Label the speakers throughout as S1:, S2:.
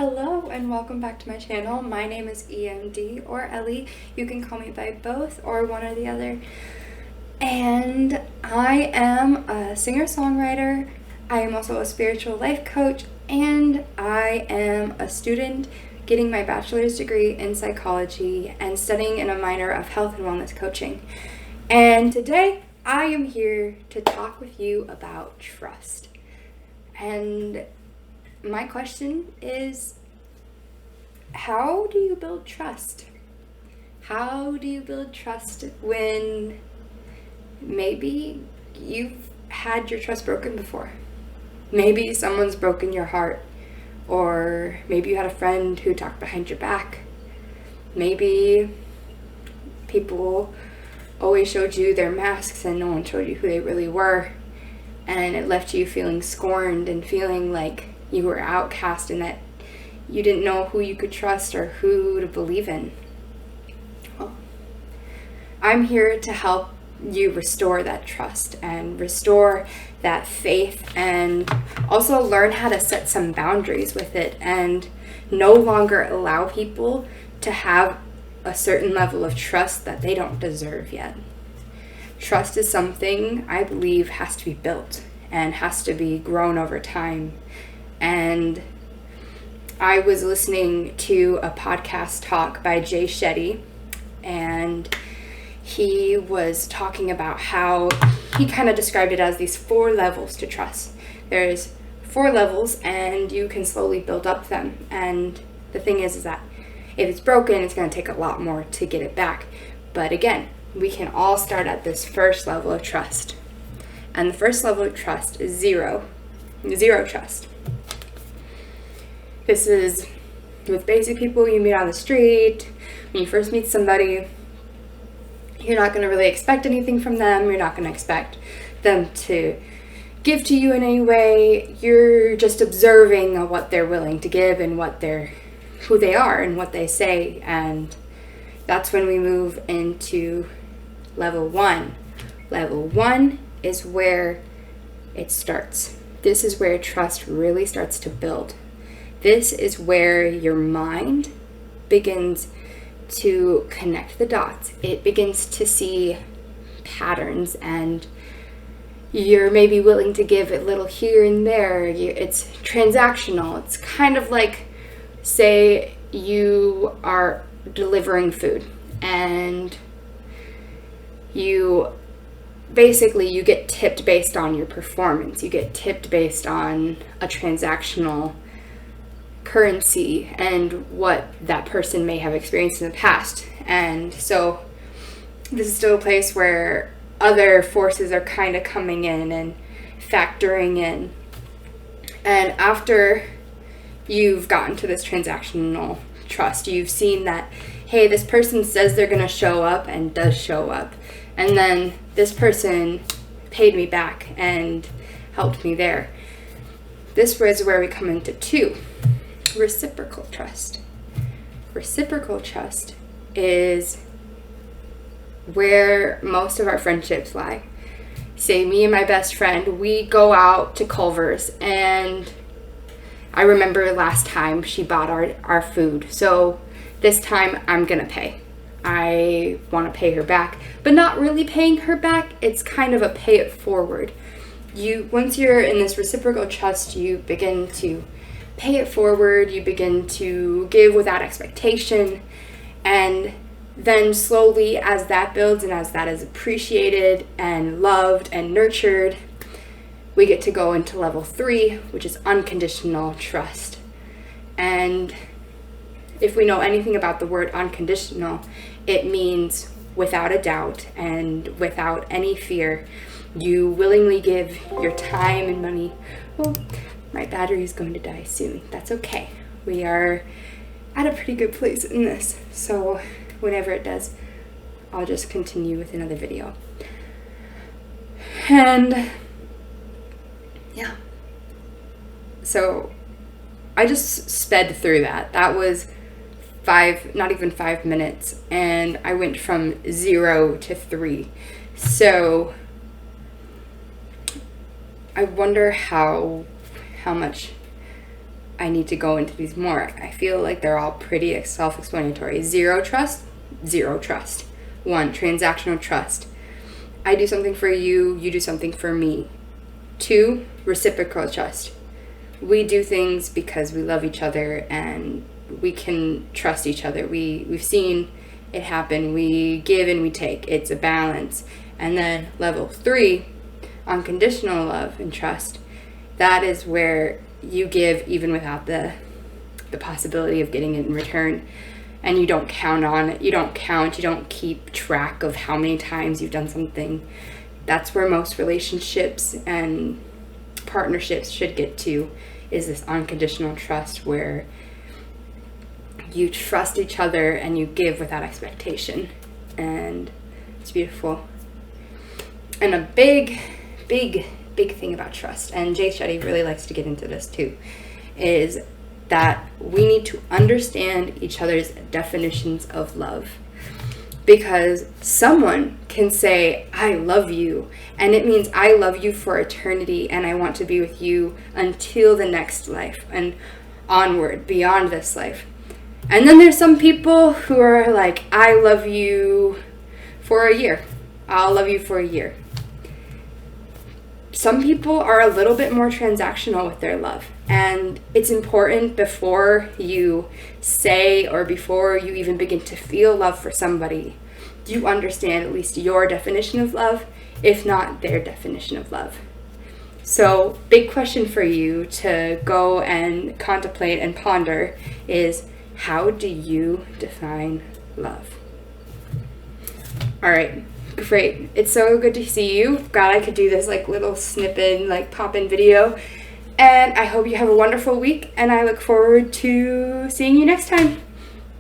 S1: Hello and welcome back to my channel. My name is E.M.D or Ellie. You can call me by both or one or the other. And I am a singer-songwriter. I am also a spiritual life coach, and I am a student getting my bachelor's degree in psychology and studying in a minor of health and wellness coaching. And today I am here to talk with you about trust. And my question is, how do you build trust? How do you build trust when maybe you've had your trust broken before? Maybe someone's broken your heart, or maybe you had a friend who talked behind your back. Maybe people always showed you their masks and no one showed you who they really were, and it left you feeling scorned and feeling like you were outcast and that you didn't know who you could trust or who to believe in. Well, I'm here to help you restore that trust and restore that faith, and also learn how to set some boundaries with it and no longer allow people to have a certain level of trust that they don't deserve yet. Trust is something I believe has to be built and has to be grown over time. And I was listening to a podcast talk by Jay Shetty, and he was talking about how he kind of described it as these 4 levels to trust. There's 4 levels and you can slowly build up them. And the thing is that if it's broken, it's going to take a lot more to get it back. But again, we can all start at this first level of trust. And the first level of trust is zero trust. This is with basic people you meet on the street. When you first meet somebody, you're not going to really expect anything from them. You're not going to expect them to give to you in any way. You're just observing what they're willing to give and who they are and what they say. And that's when we move into level 1. Level 1 is where it starts. This is where trust really starts to build. This is where your mind begins to connect the dots. It begins to see patterns, and you're maybe willing to give a little here and there. It's transactional. It's kind of like, say you are delivering food and you get tipped based on your performance. You get tipped based on a transactional currency and what that person may have experienced in the past. And so this is still a place where other forces are kind of coming in and factoring in. And after you've gotten to this transactional trust, you've seen that, hey, this person says they're going to show up and does show up. And then this person paid me back and helped me there. This is where we come into 2. Reciprocal trust. Reciprocal trust is where most of our friendships lie. Say me and my best friend, we go out to Culver's, and I remember last time she bought our food, so this time I'm gonna pay. I want to pay her back, but not really paying her back. It's kind of a pay it forward. Once you're in this reciprocal trust, you begin to pay it forward, you begin to give without expectation, and then slowly, as that builds and as that is appreciated and loved and nurtured, we get to go into level 3, which is unconditional trust. And if we know anything about the word unconditional, it means without a doubt and without any fear. You willingly give your time and money. Well, my battery is going to die soon. That's okay. We are at a pretty good place in this. So whenever it does, I'll just continue with another video. And yeah. So I just sped through that. That was not even 5 minutes. And I went from 0 to 3. So I wonder how much I need to go into these more. I feel like they're all pretty self-explanatory. Zero trust, zero trust. 1, transactional trust. I do something for you, you do something for me. 2, reciprocal trust. We do things because we love each other and we can trust each other. We've seen it happen. We give and we take. It's a balance. And then level 3, unconditional love and trust. That is where you give even without the possibility of getting it in return. And you don't count on it. You don't keep track of how many times you've done something. That's where most relationships and partnerships should get to, is this unconditional trust where you trust each other and you give without expectation. And it's beautiful. And a big thing about trust, and Jay Shetty really likes to get into this too, is that we need to understand each other's definitions of love. Because someone can say, I love you, and it means I love you for eternity, and I want to be with you until the next life and onward, beyond this life. And then there's some people who are like, I love you for a year. I'll love you for a year. Some people are a little bit more transactional with their love, and it's important before you say or before you even begin to feel love for somebody, you understand at least your definition of love, if not their definition of love. So, big question for you to go and contemplate and ponder is, how do you define love? All right. Great. It's so good to see you. Glad I could do this like little snippet, like pop-in video. And I hope you have a wonderful week, and I look forward to seeing you next time.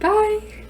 S1: Bye.